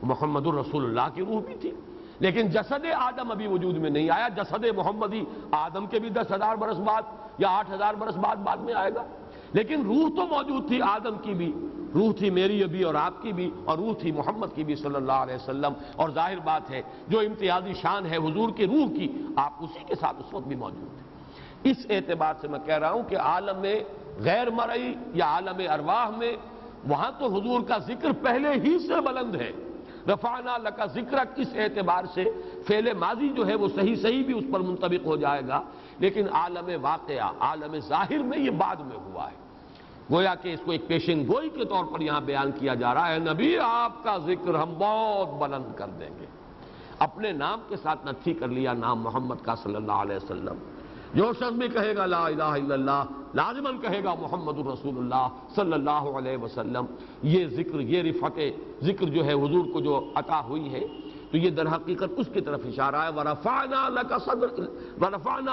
محمد الرسول اللہ کی روح بھی تھی، لیکن جسد آدم ابھی وجود میں نہیں آیا۔ جسد محمدی آدم کے بھی 10,000 برس بعد یا 8,000 برس بعد میں آئے گا، لیکن روح تو موجود تھی، آدم کی بھی روح تھی، میری بھی اور آپ کی بھی، اور روح تھی محمد کی بھی صلی اللہ علیہ وسلم۔ اور ظاہر بات ہے جو امتیازی شان ہے حضور کی روح کی، آپ اسی کے ساتھ اس وقت بھی موجود تھے۔ اس اعتبار سے میں کہہ رہا ہوں کہ عالم غیر مرئی یا عالم ارواح میں وہاں تو حضور کا ذکر پہلے ہی سے بلند ہے۔ رفعنا لک ذکرک، اس اعتبار سے فعل ماضی جو ہے وہ صحیح بھی اس پر منطبق ہو جائے گا، لیکن عالم واقعہ، عالم ظاہر میں یہ بعد میں ہوا ہے۔ گویا کہ اس کو ایک پیشن گوئی کے طور پر یہاں بیان کیا جا رہا ہے، نبی آپ کا ذکر ہم بہت بلند کر دیں گے۔ اپنے نام کے ساتھ نتھی کر لیا نام محمد کا صلی اللہ علیہ وسلم۔ جو شخص بھی کہے گا لا الہ الا اللہ، لازماً کہے گا محمد الرسول اللہ صلی اللہ علیہ وسلم۔ یہ ذکر، یہ رفعت ذکر جو ہے حضور کو جو عطا ہوئی ہے، تو یہ در حقیقت اس کی طرف اشارہ ہے، ورفعنا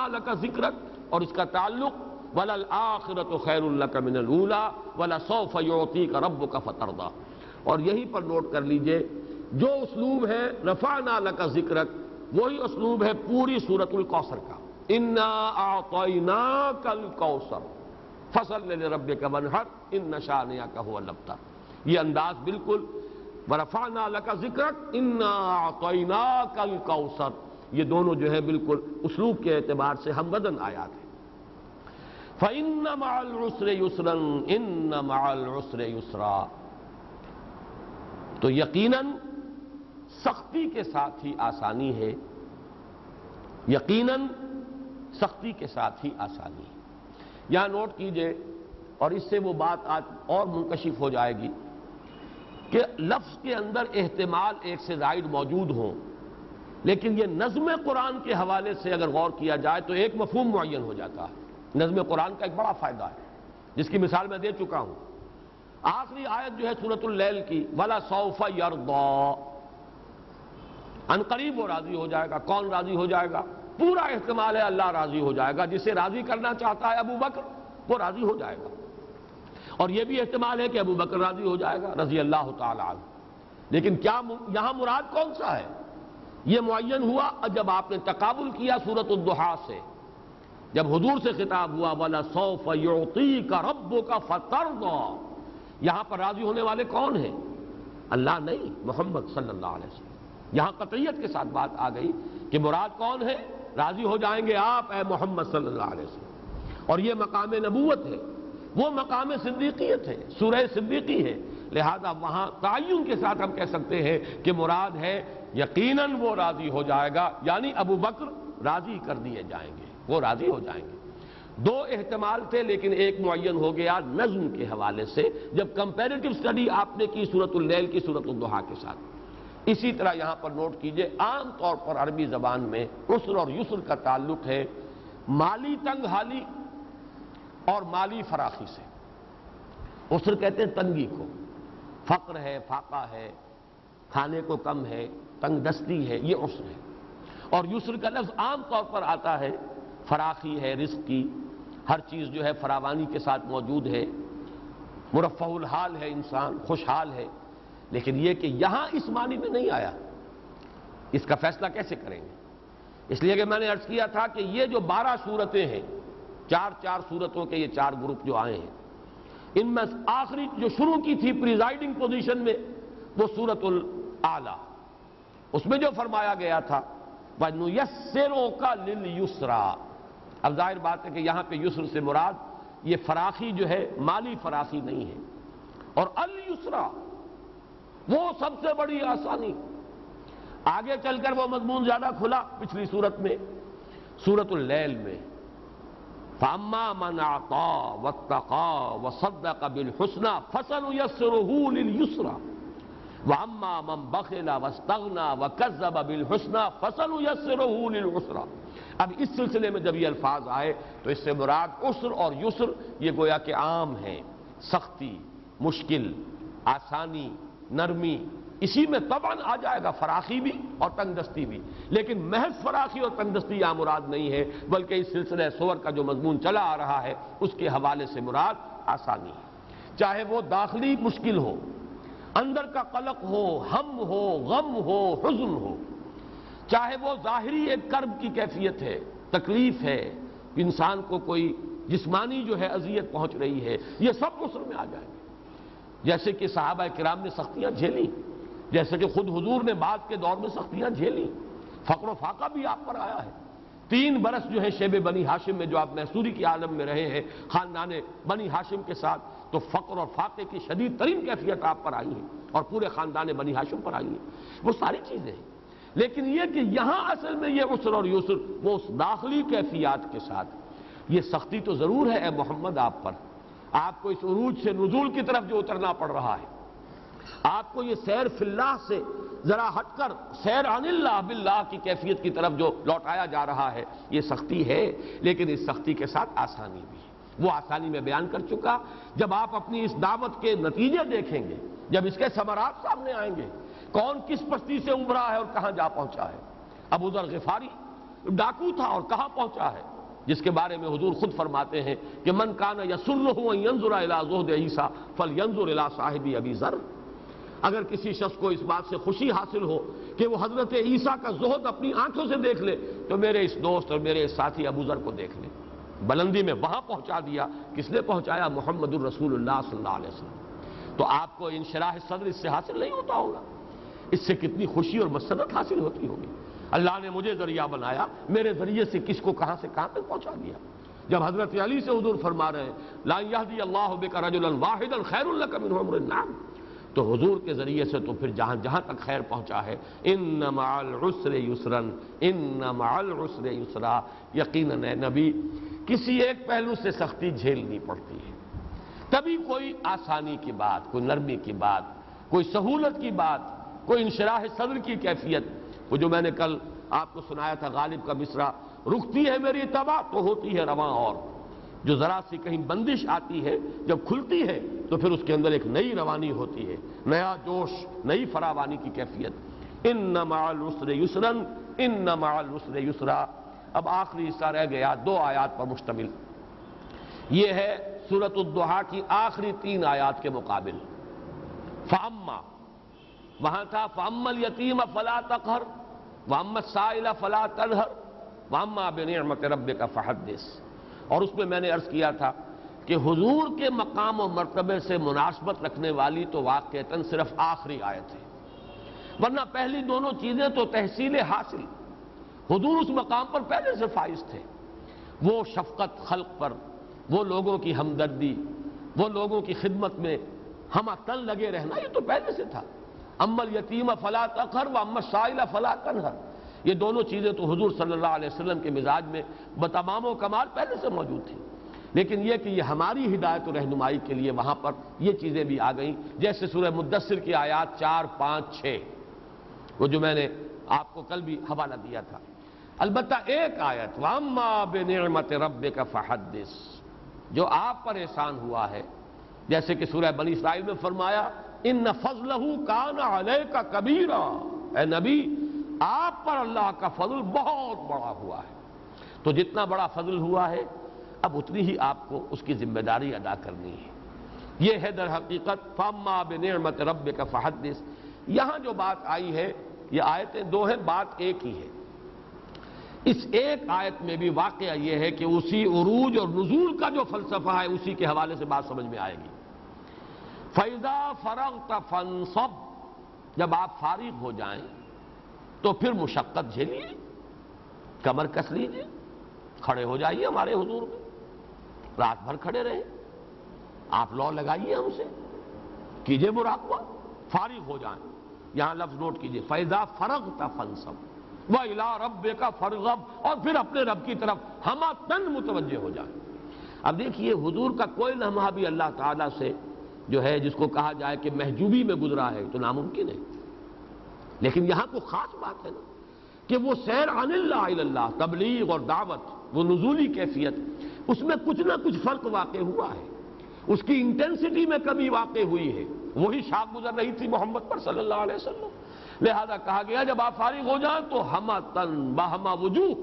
لک ذکرک، اور اس کا تعلق وَلَلْآخِرَةُ خَيْرٌ لَكَ مِنَ الْأُولَىٰ وَلَسَوْفَ يُعْطِيكَ رَبُّكَ فَتَرْضَىٰ۔ اور یہیں پر نوٹ کر لیجئے، جو اسلوب ہے رفعنا لک ذکرک، وہی اسلوب ہے پوری سورۃ الکوثر کا، اِنَّا أَعْطَيْنَاكَ الْكَوْثَرَ فَصَلِّ لِرَبِّكَ وَانْحَرْ إِنَّ شَانِئَكَ هُوَ الْأَبْتَرُ۔ یہ انداز بالکل وَرَفَعْنَا لَكَ ذِكْرَكَ إِنَّا أَعْطَيْنَاكَ الْكَوْثَرَ، یہ دونوں جو ہے بالکل اسلوب کے اعتبار سے ہم وزن آیات ہیں۔ فَإِنَّ مَعَ الْعُسْرِ يُسْرًا إِنَّ مَعَ الْعُسْرِ يُسْرًا، تو یقیناً سختی کے ساتھ ہی آسانی ہے، یقیناً سختی کے ساتھ ہی آسانی ہے۔ یہاں نوٹ کیجئے، اور اس سے وہ بات آج اور منکشف ہو جائے گی کہ لفظ کے اندر احتمال ایک سے زائد موجود ہوں، لیکن یہ نظم قرآن کے حوالے سے اگر غور کیا جائے تو ایک مفہوم معین ہو جاتا ہے۔ نظم قرآن کا ایک بڑا فائدہ ہے، جس کی مثال میں دے چکا ہوں۔ آخری آیت جو ہے سورۃ اللیل کی، وَلَسَوْفَ يَرْضَىٰ، ان قریب وہ راضی ہو جائے گا۔ کون راضی ہو جائے گا؟ پورا احتمال ہے اللہ راضی ہو جائے گا، جسے راضی کرنا چاہتا ہے ابو بکر وہ راضی ہو جائے گا، اور یہ بھی احتمال ہے کہ ابو بکر راضی ہو جائے گا رضی اللہ تعالی عنہ۔ لیکن کیا یہاں مراد کون سا ہے؟ یہ معین ہوا جب آپ نے تقابل کیا سورۃ الضحیٰ سے، جب حضور سے خطاب ہوا وَلَسَوْفَ يُعْطِيكَ رَبُّكَ فَتَرْضَىٰ، یہاں پر راضی ہونے والے کون ہیں؟ اللہ نہیں، محمد صلی اللہ علیہ وسلم۔ یہاں قطعیت کے ساتھ بات آ گئی کہ مراد کون ہے؟ راضی ہو جائیں گے آپ اے محمد صلی اللہ علیہ وسلم، اور یہ مقام نبوت ہے، وہ مقام صدیقیت ہے، سورہ صدیقی ہے، لہذا وہاں تعین کے ساتھ ہم کہہ سکتے ہیں کہ مراد ہے یقیناً وہ راضی ہو جائے گا، یعنی ابو بکر راضی کر دیے جائیں گے، وہ راضی ہو جائیں گے۔ دو احتمال تھے لیکن ایک معین ہو گیا نظم کے حوالے سے، جب کمپیریٹو سٹڈی آپ نے کی سورۃ اللیل کی سورۃ الضحیٰ کے ساتھ۔ اسی طرح یہاں پر نوٹ کیجئے، عام طور پر عربی زبان میں عسر اور یسر کا تعلق ہے مالی تنگ حالی اور مالی فراخی سے۔ عسر کہتے ہیں تنگی کو، فقر ہے، فاقہ ہے، کھانے کو کم ہے، تنگ دستی ہے، یہ عسر ہے۔ اور یسر کا لفظ عام طور پر آتا ہے فراخی ہے، رزق کی، ہر چیز جو ہے فراوانی کے ساتھ موجود ہے، مرفہ الحال ہے، انسان خوشحال ہے۔ لیکن یہ کہ یہاں اس معنی میں نہیں آیا، اس کا فیصلہ کیسے کریں گے؟ اس لیے کہ میں نے عرض کیا تھا کہ یہ جو 12 صورتیں ہیں، چار صورتوں کے یہ 4 گروپ جو آئے ہیں، ان میں آخری جو شروع کی تھی پریزائڈنگ پوزیشن میں وہ سورۃ الاعلیٰ، اس میں جو فرمایا گیا تھا وَنُيَسِّرُكَ لِلْيُسْرَىٰ۔ اب ظاہر بات ہے کہ یہاں پہ یسر سے مراد یہ فراخی جو ہے مالی فراخی نہیں ہے، اور الیسرا وہ سب سے بڑی آسانی۔ آگے چل کر وہ مضمون زیادہ کھلا پچھلی صورت میں، سورۃ اللیل میں، فَأَمَّا مَنْ أَعْطَىٰ وَاتَّقَىٰ وَصَدَّقَ بِالْحُسْنَىٰ فَسَنُيَسِّرُهُ لِلْيُسْرَىٰ وَأَمَّا مَنْ بَخِلَ وَاسْتَغْنَىٰ وَكَذَّبَ بِالْحُسْنَىٰ فَسَنُيَسِّرُهُ لِلْعُسْرَىٰ۔ اب اس سلسلے میں جب یہ الفاظ آئے تو اس سے مراد عسر اور یسر یہ گویا کہ عام ہیں، سختی، مشکل، آسانی، نرمی، اسی میں طبعاً آ جائے گا فراخی بھی اور تنگ دستی بھی، لیکن محض فراخی اور تنگ دستی یہاں مراد نہیں ہے، بلکہ اس سلسلہ سور کا جو مضمون چلا آ رہا ہے اس کے حوالے سے مراد آسانی ہے، چاہے وہ داخلی مشکل ہو، اندر کا قلق ہو، ہم ہو، غم ہو، حزن ہو، چاہے وہ ظاہری ایک کرب کی کیفیت ہے، تکلیف ہے، انسان کو کوئی جسمانی جو ہے اذیت پہنچ رہی ہے، یہ سب عسر میں آ جائیں گے۔ جیسے کہ صحابہ کرام نے سختیاں جھیلی، جیسے کہ خود حضور نے بعد کے دور میں سختیاں جھیلی، فقر و فاقہ بھی آپ پر آیا ہے۔ 3 برس جو ہے شیب بنی ہاشم میں جو آپ محصوری کی عالم میں رہے ہیں خاندان بنی ہاشم کے ساتھ، تو فقر اور فاقے کی شدید ترین کیفیت آپ پر آئی ہے اور پورے خاندان بنی ہاشم پر آئی ہے۔ وہ ساری چیزیں ہیں، لیکن یہ کہ یہاں اصل میں یہ عسر اور یسر وہ اس داخلی کیفیات کے ساتھ، یہ سختی تو ضرور ہے اے محمد آپ پر، آپ کو اس عروج سے نزول کی طرف جو اترنا پڑ رہا ہے، آپ کو یہ سیر فی اللہ سے ذرا ہٹ کر سیر عن اللہ باللہ کی کیفیت کی طرف جو لوٹایا جا رہا ہے، یہ سختی ہے، لیکن اس سختی کے ساتھ آسانی بھی ہے۔ وہ آسانی میں بیان کر چکا، جب آپ اپنی اس دعوت کے نتیجے دیکھیں گے، جب اس کے ثمرات سامنے آئیں گے، کون کس پستی سے ابھرا ہے اور کہاں جا پہنچا ہے۔ ابو ذر غفاری ڈاکو تھا اور کہاں پہنچا ہے، جس کے بارے میں حضور خود فرماتے ہیں کہ من کان یسرہ ان ینظر الی زہد عیسیٰ فلینظر الی صاحب ابی ذر۔ اگر کسی شخص کو اس بات سے خوشی حاصل ہو کہ وہ حضرت عیسیٰ کا زہد اپنی آنکھوں سے دیکھ لے، تو میرے اس دوست اور میرے اس ساتھی ابو ذر کو دیکھ لے۔ بلندی میں وہاں پہنچا دیا، کس نے پہنچایا؟ محمد الرسول اللہ صلی اللہ علیہ وسلم۔ تو آپ کو انشراح صدر اس سے حاصل نہیں ہوتا ہوگا، اس سے کتنی خوشی اور مسرت حاصل ہوتی ہوگی۔ اللہ نے مجھے ذریعہ بنایا، میرے ذریعے سے کس کو کہاں سے کہاں تک پہنچا دیا۔ جب حضرت علی سے حضور فرما رہے ہیں لا یہدی اللہ بک رجلا واحدا خیر لک من حمر النعم، تو حضور کے ذریعے سے تو پھر جہاں جہاں تک خیر پہنچا ہے، ان مع العسر یسرا، ان مع العسر یسرا، یقیناً اے نبی کسی ایک پہلو سے سختی جھیلنی پڑتی ہے، تبھی کوئی آسانی کی بات، کوئی نرمی کی بات، کوئی سہولت کی بات، کوئی انشراح صدر کی کیفیت۔ وہ جو میں نے کل آپ کو سنایا تھا غالب کا مصرع، رکتی ہے میری طبع تو ہوتی ہے رواں، اور جو ذرا سی کہیں بندش آتی ہے جب کھلتی ہے تو پھر اس کے اندر ایک نئی روانی ہوتی ہے، نیا جوش، نئی فراوانی کی کیفیت۔ ان مع العسر یسرا، ان مع العسر یسرا۔ اب آخری حصہ رہ گیا 2 آیات پر مشتمل، یہ ہے سورۃ الضحیٰ کی آخری 3 آیات کے مقابل۔ فاما، وہاں تھا فاما الیتیم فلا تقہر واما السائل فلا تنہر واما بنعمت ربک فحدث۔ اور اس میں نے عرض کیا تھا کہ حضور کے مقام و مرتبے سے مناسبت رکھنے والی تو واقعتاً صرف آخری آیت ہے، ورنہ پہلی دونوں چیزیں تو تحصیل حاصل، حضور اس مقام پر پہلے سے فائز تھے۔ وہ شفقت خلق پر، وہ لوگوں کی ہمدردی، وہ لوگوں کی خدمت میں ہمہ تن لگے رہنا، یہ تو پہلے سے تھا۔ اما الیتیم فلا تقہر واما السائل فلا تنہر، یہ دونوں چیزیں تو حضور صلی اللہ علیہ وسلم کے مزاج میں بتمام و کمال پہلے سے موجود تھیں، لیکن یہ کہ یہ ہماری ہدایت و رہنمائی کے لیے وہاں پر یہ چیزیں بھی آ گئیں، جیسے سورہ مدثر کی آیات 4، 5، 6، وہ جو میں نے آپ کو کل بھی حوالہ دیا تھا۔ البتہ ایک آیت وَأَمَّا بِنِعْمَةِ رَبِّكَ فَحَدِّثْ، جو آپ پر احسان ہوا ہے، جیسے کہ سورہ بنی اسرائیل میں فرمایا اِنَّ فَضْلَهُ كَانَ عَلَيْكَ كَبِيرًا، اے نبی آپ پر اللہ کا فضل بہت بڑا ہوا ہے۔ تو جتنا بڑا فضل ہوا ہے اب اتنی ہی آپ کو اس کی ذمہ داری ادا کرنی ہے۔ یہ ہے در حقیقت فَأَمَّا بِنِعْمَةِ رَبِّكَ فَحَدِّثْ۔ یہاں جو بات آئی ہے، یہ آیتیں 2 ہیں، بات ایک ہی ہے۔ اس ایک آیت میں بھی واقعہ یہ ہے کہ اسی عروج اور نزول کا جو فلسفہ ہے اسی کے حوالے سے بات سمجھ میں آئے گی۔ فَإِذَا فَرَغْتَ فَانصَبْ، جب آپ فارغ ہو جائیں تو پھر مشقت جھیلیے، کمر کس لیجیے، کھڑے ہو جائیے ہمارے حضور میں، رات بھر کھڑے رہیں، آپ لو لگائیے ہم سے، کیجئے مراقبہ، فارغ ہو جائیں۔ یہاں لفظ نوٹ کیجئے فَإِذَا فَرَغْتَ فَانصَبْ وَإِلَىٰ رَبِّكَ فَارْغَب، اور پھر اپنے رب کی طرف ہمہ تن متوجہ ہو جائیں۔ اب دیکھیے حضور کا کوئی لمحہ بھی اللہ تعالیٰ سے جو ہے جس کو کہا جائے کہ محجوبی میں گزرا ہے تو ناممکن ہے، لیکن یہاں کو خاص بات ہے نا کہ وہ سیر عن اللہ الی اللہ، تبلیغ اور دعوت، وہ نزولی کیفیت، اس میں کچھ نہ کچھ فرق واقع ہوا ہے، اس کی انٹینسٹی میں کمی واقع ہوئی ہے، وہی شاخ گزر رہی تھی محمد پر صلی اللہ علیہ وسلم۔ لہذا کہا گیا جب آپ فارغ ہو جائیں تو ہمہ تن بہمہ وجوہ،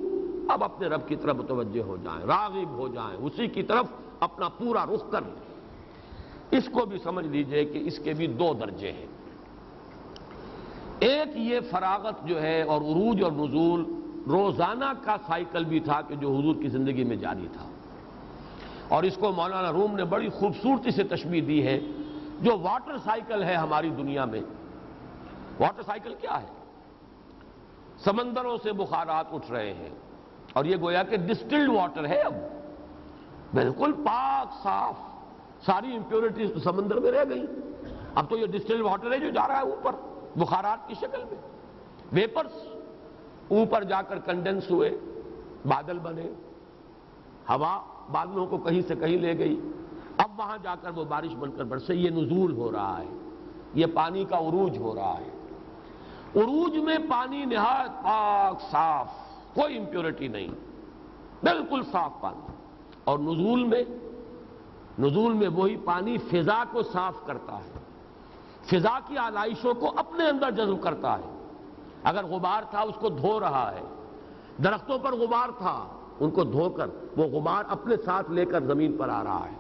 اب اپنے رب کی طرف متوجہ ہو جائیں، راغب ہو جائیں، اسی کی طرف اپنا پورا رخ کر لیں۔ اس کو بھی سمجھ لیجئے کہ اس کے بھی 2 درجے ہیں۔ ایک یہ فراغت جو ہے اور عروج اور نزول روزانہ کا سائیکل بھی تھا کہ جو حضور کی زندگی میں جاری تھا، اور اس کو مولانا روم نے بڑی خوبصورتی سے تشبیہ دی ہے، جو واٹر سائیکل ہے ہماری دنیا میں۔ واٹر سائیکل کیا ہے؟ سمندروں سے بخارات اٹھ رہے ہیں، اور یہ گویا کہ ڈسٹلڈ واٹر ہے، اب بالکل پاک صاف، ساری امپیورٹیز سمندر میں رہ گئی۔ اب تو یہ ڈسٹلڈ واٹر ہے جو جا رہا ہے اوپر بخارات کی شکل میں، ویپرز اوپر جا کر کنڈنس ہوئے، بادل بنے، ہوا بادلوں کو کہیں سے کہیں لے گئی، اب وہاں جا کر وہ بارش بن کر برسے۔ یہ نزول ہو رہا ہے، یہ پانی کا عروج ہو رہا ہے۔ عروج میں پانی نہایت پاک صاف، کوئی امپیورٹی نہیں، بالکل صاف پانی، اور نزول میں وہی پانی فضا کو صاف کرتا ہے، فضا کی آلائشوں کو اپنے اندر جذب کرتا ہے۔ اگر غبار تھا اس کو دھو رہا ہے، درختوں پر غبار تھا ان کو دھو کر وہ غبار اپنے ساتھ لے کر زمین پر آ رہا ہے،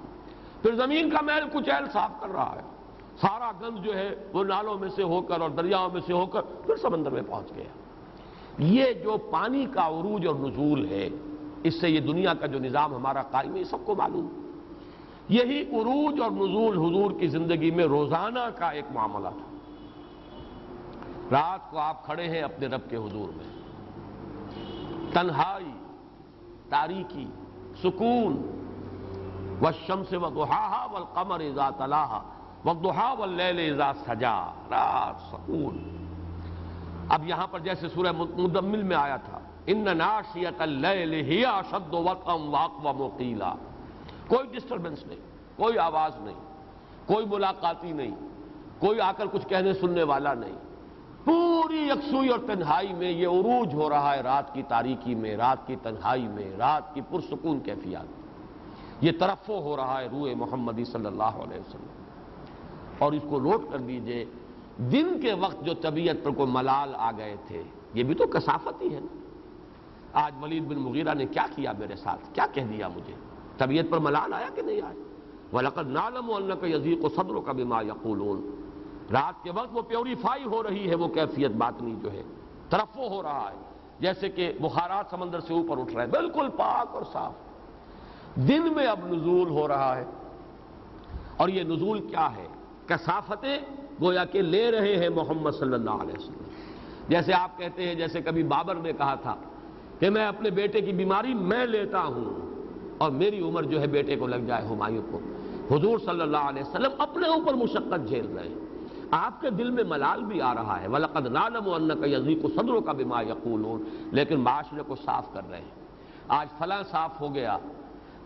پھر زمین کا میل کچیل صاف کر رہا ہے، سارا گند جو ہے وہ نالوں میں سے ہو کر اور دریاؤں میں سے ہو کر پھر سمندر میں پہنچ گیا۔ یہ جو پانی کا عروج اور نزول ہے، اس سے یہ دنیا کا جو نظام ہمارا قائم ہے یہ سب کو معلوم ہے۔ یہی عروج اور نزول حضور کی زندگی میں روزانہ کا ایک معاملہ تھا۔ رات کو آپ کھڑے ہیں اپنے رب کے حضور میں، تنہائی، تاریکی، سکون، والشمس وضحاها والقمر اذا تلاها والضحى واللیل اذا سجا، رات سکون۔ اب یہاں پر جیسے سورہ مدمل میں آیا تھا، ان ناشئۃ اللیل ہی اشد وطئا واقوم قیلا، کوئی ڈسٹربنس نہیں، کوئی آواز نہیں، کوئی ملاقاتی نہیں، کوئی آ کر کچھ کہنے سننے والا نہیں، پوری یکسوئی اور تنہائی میں یہ عروج ہو رہا ہے، رات کی تاریکی میں، رات کی تنہائی میں، رات کی پرسکون کیفیات میں یہ ترفع ہو رہا ہے روح محمدی صلی اللہ علیہ وسلم۔ اور اس کو نوٹ کر دیجئے، دن کے وقت جو طبیعت پر کوئی ملال آ گئے تھے، یہ بھی تو کثافت ہی ہے نا۔ آج ولید بن مغیرہ نے کیا کیا میرے ساتھ، کیا کہہ دیا مجھے، طبیعت پر ملال آیا کہ نہیں آیا؟ وَلَقَدْ نَعْلَمُ أَنَّكَ يَضِيقُ صَدْرُكَ بِمَا يَقُولُونَ، رات کے وقت وہ پیوریفائی ہو رہی ہے، وہ کیفیت باطنی جو ہے، ترفع ہو رہا ہے، جیسے کہ بخارات سمندر سے اوپر اٹھ رہے ہیں، بالکل پاک اور صاف۔ دن میں اب نزول ہو رہا ہے، اور یہ نزول کیا ہے؟ کثافتیں گویا کہ لے رہے ہیں محمد صلی اللہ علیہ وسلم۔ جیسے آپ کہتے ہیں، جیسے کبھی بابر نے کہا تھا کہ میں اپنے بیٹے کی بیماری میں لیتا ہوں، اور میری عمر جو ہے بیٹے کو لگ جائے ہمایوں کو۔ حضور صلی اللہ علیہ وسلم اپنے اوپر مشقت جھیل رہے ہیں، آپ کے دل میں ملال بھی آ رہا ہے، وَلَقَدْ نَعْلَمُ أَنَّكَ يَضِيقُ صَدْرُكَ بِمَا يَقُولُونَ، لیکن معاشرے کو صاف کر رہے ہیں۔ آج فلاں صاف ہو گیا،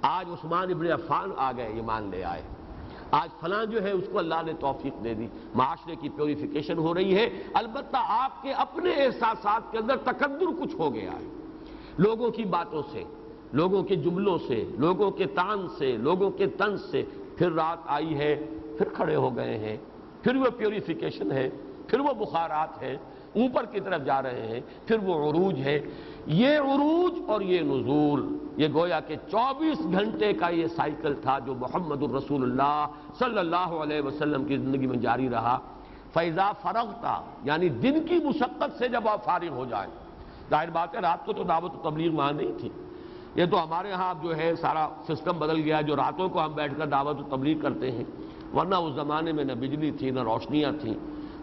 آج عثمان ابن عفان آ گئے، ایمان لے آئے، آج فلاں جو ہے اس کو اللہ نے توفیق دے دی، معاشرے کی پیوریفیکیشن ہو رہی ہے۔ البتہ آپ کے اپنے احساسات کے اندر تکدر کچھ ہو گیا ہے، لوگوں کی باتوں سے، لوگوں کے جملوں سے، لوگوں کے طعن سے، لوگوں کے طنز سے، پھر رات آئی ہے، پھر کھڑے ہو گئے ہیں، پھر وہ پیوریفیکیشن ہے، پھر وہ بخارات ہے، اوپر کی طرف جا رہے ہیں، پھر وہ عروج ہے۔ یہ عروج اور یہ نزول، یہ گویا کہ 24 گھنٹے کا یہ سائیکل تھا جو محمد الرسول اللہ صلی اللہ علیہ وسلم کی زندگی میں جاری رہا۔ فَإِذَا فَرَغْتَ، یعنی دن کی مشقت سے جب آپ فارغ ہو جائیں، ظاہر بات ہے رات کو تو دعوت و تبلیغ وہاں نہیں تھی، یہ تو ہمارے ہاں جو ہے سارا سسٹم بدل گیا، جو راتوں کو ہم بیٹھ کر دعوت و تبلیغ کرتے ہیں، ورنہ اس زمانے میں نہ بجلی تھی نہ روشنیاں تھیں،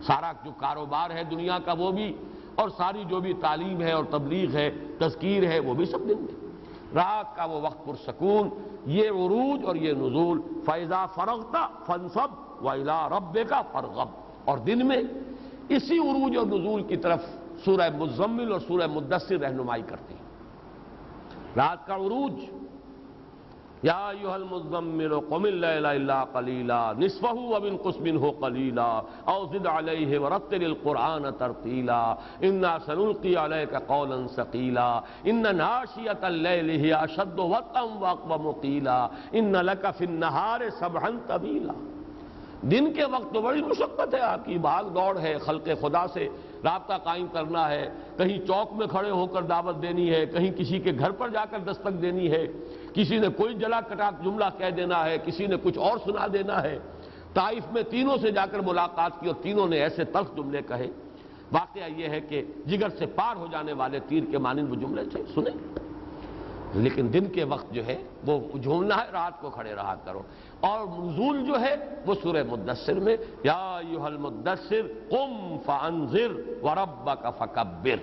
سارا جو کاروبار ہے دنیا کا وہ بھی، اور ساری جو بھی تعلیم ہے اور تبلیغ ہے، تذکیر ہے، وہ بھی سب دن میں۔ رات کا وہ وقت پرسکون، یہ عروج اور یہ نزول۔ فَإِذَا فَرَغْتَ فَانْصَبْ وَإِلَىٰ رَبِّكَ فَارْغَب، اور دن میں اسی عروج اور نزول کی طرف سورہ مزمل اور سورہ مدثر رہنمائی کرتی ہیں۔ رات کا عروج، یا ایھا المزمل قم اللیل الا قلیلا نصفہ وانقص منہ قلیلا او زد علیہ ورتل القرآن ترتیلا انا سنلقی علیک قولا ثقیلا ان ناشئۃ اللیل ہی اشد وطئا واقوم قیلا ان لک فی النہار سبحا طویلا۔ دن کے وقت تو بڑی مشقت ہے، آپ کی بھاگ دوڑ ہے، خلق خدا سے رابطہ قائم کرنا ہے، کہیں چوک میں کھڑے ہو کر دعوت دینی ہے، کہیں کسی کے گھر پر جا کر دستک دینی ہے، کسی نے کوئی جلا کٹا جملہ کہہ دینا ہے، کسی نے کچھ اور سنا دینا ہے۔ طائف میں تینوں سے جا کر ملاقات کی اور تینوں نے ایسے تلخ جملے کہے واقعہ یہ ہے کہ جگر سے پار ہو جانے والے تیر کے مانند وہ جملے تھے، سنیں۔ لیکن دن کے وقت جو ہے وہ جھولنا ہے، رات کو کھڑے رہا کرو۔ اور نزول جو ہے وہ سورہ مدثر میں، یا ایھا المدثر قم فانذر وربک فکبر۔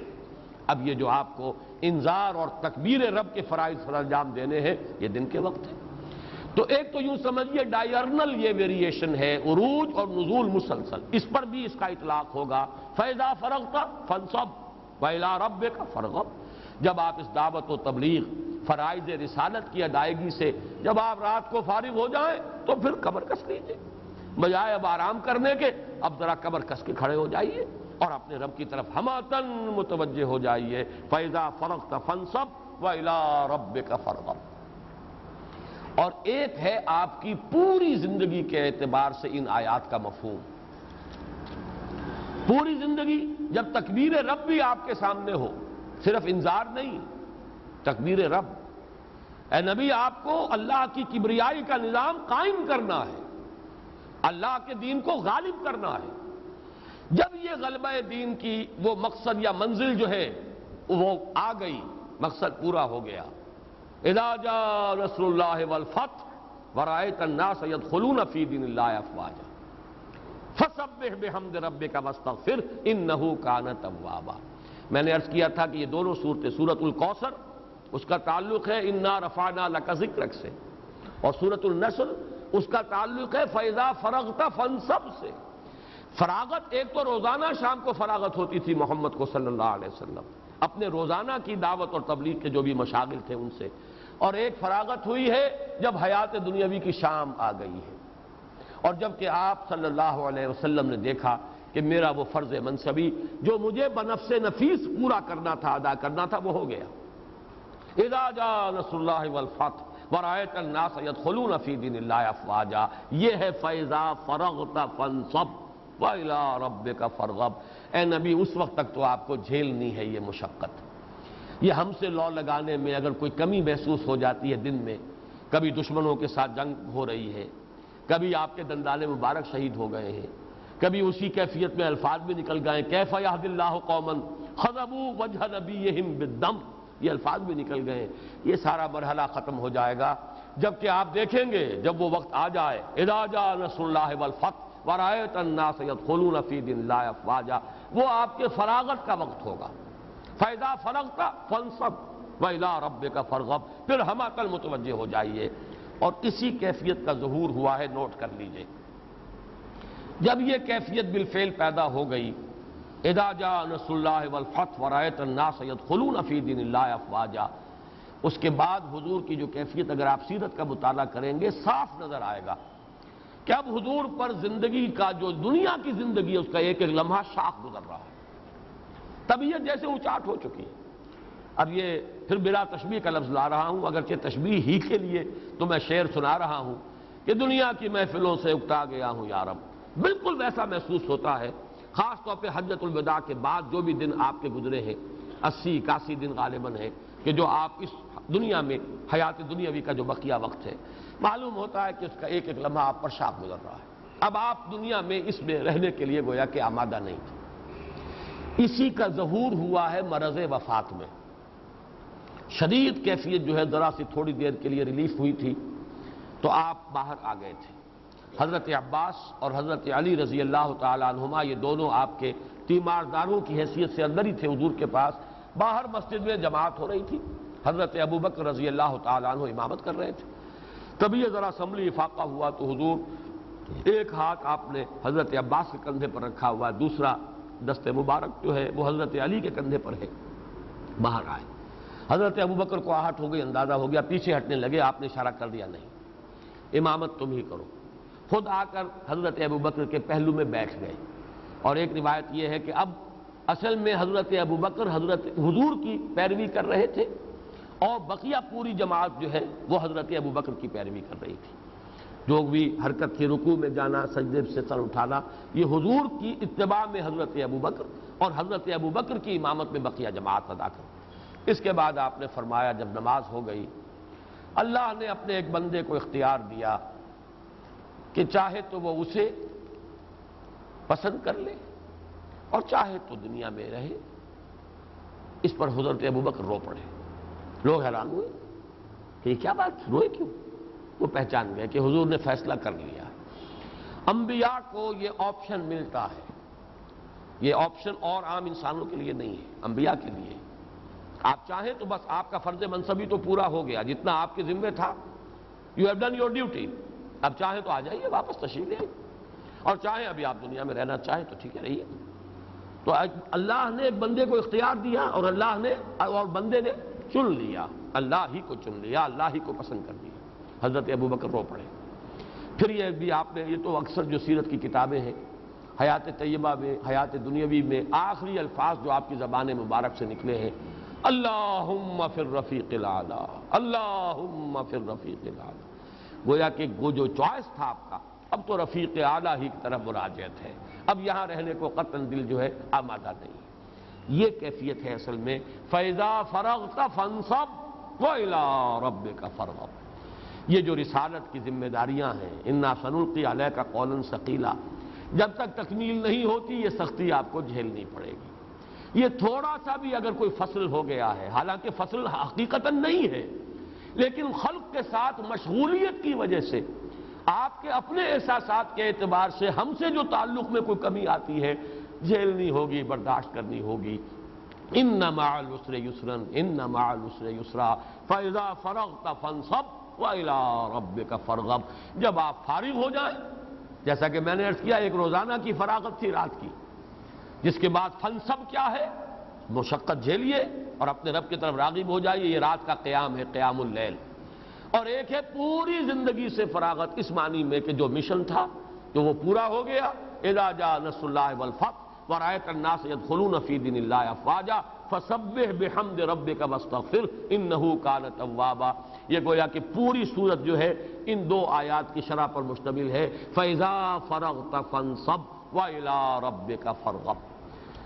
اب یہ جو آپ کو انذار اور تکبیر رب کے فرائض پر انجام دینے ہیں، یہ دن کے وقت ہے۔ تو ایک تو یوں سمجھیے ڈائرنل یہ ویریشن ہے، عروج اور نزول مسلسل، اس پر بھی اس کا اطلاق ہوگا۔ فَإِذَا فَرَغْتَ فَانصَبْ وَإِلَىٰ رَبِّكَ فَارْغَب۔ جب آپ اس دعوت و تبلیغ، فرائض رسالت کی ادائیگی سے جب آپ رات کو فارغ ہو جائیں تو پھر کمر کس لیجیے، بجائے اب آرام کرنے کے اب ذرا کمر کس کے کھڑے ہو جائیے اور اپنے رب کی طرف ہماتن متوجہ ہو جائیے۔ فَإِذَا فَرَغْتَ فَانصَبْ وَإِلَىٰ رَبِّكَ فَارْغَب۔ اور ایک ہے آپ کی پوری زندگی کے اعتبار سے ان آیات کا مفہوم۔ پوری زندگی جب تکبیر رب بھی آپ کے سامنے ہو، صرف انذار نہیں، تکبیر رب، اے نبی آپ کو اللہ کی کبریائی کا نظام قائم کرنا ہے، اللہ کے دین کو غالب کرنا ہے۔ جب یہ غلبہ دین کی وہ مقصد یا منزل جو ہے وہ آ گئی، مقصد پورا ہو گیا، اذا جاء نصر اللہ والفتح ورأیت الناس يدخلون فی دین اللہ افواجا فسبح بحمد ربک واستغفر انہ کان توابا۔ میں نے عرض کیا تھا کہ یہ دونوں صورتیں، سورۃ الکوثر اس کا تعلق ہے انا رفعنا لک ذکرک سے، اور سورۃ النصر اس کا تعلق ہے فاذا فرغت فانصب سے۔ فراغت ایک تو روزانہ شام کو فراغت ہوتی تھی محمد کو صلی اللہ علیہ وسلم، اپنے روزانہ کی دعوت اور تبلیغ کے جو بھی مشاغل تھے ان سے، اور ایک فراغت ہوئی ہے جب حیات دنیاوی کی شام آ گئی ہے، اور جب کہ آپ صلی اللہ علیہ وسلم نے دیکھا کہ میرا وہ فرض منصبی جو مجھے بنفس نفیس پورا کرنا تھا، ادا کرنا تھا، وہ ہو گیا۔ اذا جاء نصر اللہ والفتح ورأیت الناس يدخلون فی دین اللہ افواجا، یہ ہے فاذا فرغت فانصب وَإِلَىٰ رَبِّكَ فَارْغَب۔ اے نبی اس وقت تک تو آپ کو جھیلنی ہے یہ مشقت، یہ ہم سے لو لگانے میں اگر کوئی کمی محسوس ہو جاتی ہے دن میں، کبھی دشمنوں کے ساتھ جنگ ہو رہی ہے، کبھی آپ کے دندان مبارک شہید ہو گئے ہیں، کبھی اسی کیفیت میں الفاظ بھی نکل گئے کیف یہد اللہ قوما خذبوا وجہ نبیہم بالدم، یہ الفاظ بھی نکل گئے، یہ سارا مرحلہ ختم ہو جائے گا جبکہ آپ دیکھیں گے جب وہ وقت آ جائے اذا جاء نصر اللہ والفتح ورأیت الناس يدخلون فی دین اللہ افواجا، وہ آپ کے فراغت کا وقت ہوگا۔ فاذا فرغت فانصب وإلی ربک فارغب، پھر ہماکل متوجہ ہو جائیے۔ اور اسی کیفیت کا ظہور ہوا ہے، نوٹ کر لیجئے۔ جب یہ کیفیت بالفعل پیدا ہو گئی، اذا جاء نصر اللہ والفتح ورأیت الناس يدخلون فی دین اللہ افواجا، اس کے بعد حضور کی جو کیفیت اگر آپ سیرت کا مطالعہ کریں گے صاف نظر آئے گا کہ اب حضور پر زندگی کا جو دنیا کی زندگی ہے اس کا ایک ایک لمحہ شاخ گزر رہا ہے، طبیعت جیسے اچاٹ ہو چکی ہے۔ اب یہ پھر بلا تشبیہ کا لفظ لا رہا ہوں، اگرچہ تشبیہ ہی کے لیے تو میں شعر سنا رہا ہوں کہ دنیا کی محفلوں سے اکتا گیا ہوں یا رب، بالکل ویسا محسوس ہوتا ہے، خاص طور پہ حجۃ الوداع کے بعد جو بھی دن آپ کے گزرے ہیں، 80-81 دن غالباً ہے کہ جو آپ اس دنیا میں حیات دنیاوی کا جو بقیہ وقت ہے، معلوم ہوتا ہے کہ اس کا ایک ایک لمحہ آپ پر شاخ گزر رہا ہے۔ اب آپ دنیا میں اس میں رہنے کے لیے گویا کہ آمادہ نہیں تھے۔ اسی کا ظہور ہوا ہے مرض وفات میں، شدید کیفیت جو ہے ذرا سی تھوڑی دیر کے لیے ریلیف ہوئی تھی تو آپ باہر آ گئے تھے۔ حضرت عباس اور حضرت علی رضی اللہ تعالی عنہما یہ دونوں آپ کے تیمارداروں کی حیثیت سے اندر ہی تھے حضور کے پاس، باہر مسجد میں جماعت ہو رہی تھی، حضرت ابوبکر رضی اللہ تعالی عنہ امامت کر رہے تھے۔ تبھی یہ ذرا سنبھلی افاقہ ہوا تو حضور ایک ہاتھ آپ نے حضرت عباس کے کندھے پر رکھا ہوا ہے، دوسرا دست مبارک جو ہے وہ حضرت علی کے کندھے پر ہے، باہر آئے۔ حضرت ابوبکر کو آہٹ ہو گئی، اندازہ ہو گیا، پیچھے ہٹنے لگے، آپ نے اشارہ کر دیا نہیں، امامت تم ہی کرو۔ خود آ کر حضرت ابوبکر کے پہلو میں بیٹھ گئے، اور ایک روایت یہ ہے کہ اب اصل میں حضرت ابوبکر حضرت حضور کی پیروی کر رہے تھے اور بقیہ پوری جماعت جو ہے وہ حضرت ابوبکر کی پیروی کر رہی تھی۔ جو بھی حرکت تھی، رکوع میں جانا، سجدے سے سر اٹھانا، یہ حضور کی اتباع میں حضرت ابوبکر اور حضرت ابوبکر کی امامت میں بقیہ جماعت ادا کر۔ اس کے بعد آپ نے فرمایا جب نماز ہو گئی، اللہ نے اپنے ایک بندے کو اختیار دیا کہ چاہے تو وہ اسے پسند کر لے اور چاہے تو دنیا میں رہے۔ اس پر حضرت ابوبکر رو پڑے، لوگ حیران ہوئے کہ یہ کیا بات، روئے کیوں؟ وہ پہچان گئے کہ حضور نے فیصلہ کر لیا۔ انبیاء کو یہ آپشن ملتا ہے، یہ آپشن اور عام انسانوں کے لیے نہیں ہے، انبیاء کے لیے۔ آپ چاہیں تو بس آپ کا فرض منصبی تو پورا ہو گیا، جتنا آپ کے ذمہ تھا، you have done your duty. اب چاہیں تو آ جائیے واپس تشریف لے آئیے، اور چاہیں ابھی آپ دنیا میں رہنا چاہیں تو ٹھیک ہے رہیے۔ تو اللہ نے ایک بندے کو اختیار دیا، اور اللہ نے اور بندے نے چن لیا، اللہ ہی کو چن لیا، اللہ ہی کو پسند کر دیا۔ حضرت ابوبکر رو پڑے۔ پھر یہ بھی آپ نے، یہ تو اکثر جو سیرت کی کتابیں ہیں، حیات طیبہ میں، حیات دنیاوی میں آخری الفاظ جو آپ کی زبان مبارک سے نکلے ہیں، اللہم فی الرفیق الاعلی، اللہم فی الرفیق الاعلی، گویا کہ وہ جو چوائس تھا آپ کا، اب تو رفیق اعلیٰ ہی کی طرف مراجعت ہے، اب یہاں رہنے کو قطعاً دل جو ہے آمادہ نہیں ہے۔ یہ کیفیت ہے اصل میں فَإِذَا فَرَغْتَ فَانْصَبْ وَإِلَىٰ رَبِّكَ فَارْغَب۔ یہ جو رسالت کی ذمہ داریاں ہیں، اِنَّا سَنُلْقِي عَلَيْكَ قَوْلًا ثَقِيلًا، جب تک تکمیل نہیں ہوتی یہ سختی آپ کو جھیلنی پڑے گی۔ یہ تھوڑا سا بھی اگر کوئی فصل ہو گیا ہے، حالانکہ فصل حقیقتاً نہیں ہے، لیکن خلق کے ساتھ مشغولیت کی وجہ سے، آپ کے اپنے احساسات کے اعتبار سے ہم سے جو تعلق میں کوئی کمی آتی ہے، جھیلنی ہوگی، برداشت کرنی ہوگی۔ ان مع العسر یسرا، ان مع العسر یسرا، فاذا فرغت فانصب والى ربك فارغب۔ جب آپ فارغ ہو جائیں، جیسا کہ میں نے عرض کیا، ایک روزانہ کی فراغت تھی رات کی، جس کے بعد فنصب کیا ہے، مشقت جھیلیے اور اپنے رب کی طرف راغب ہو جائیے، یہ رات کا قیام ہے، قیام اللیل۔ اور ایک ہے پوری زندگی سے فراغت، اس معنی میں کہ جو مشن تھا جو وہ پورا ہو گیا، اذا جاء نصر اللہ والفتح ورأيت الناس يدخلون في دين الله افواجا فسبح بحمد ربك واستغفر انه كان توابا۔ یہ گویا کہ پوری صورت جو ہے ان دو آیات کی شرح پر مشتمل ہے، فَإِذَا فَرَغْتَ فَانْصَبْ وَإِلَىٰ رَبِّكَ فَارْغَب۔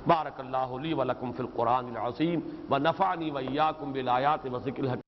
بارک اللہ لی ولکم فی القرآن العظیم ونفعنی وإیاکم بالآیات وذکر الحکیم۔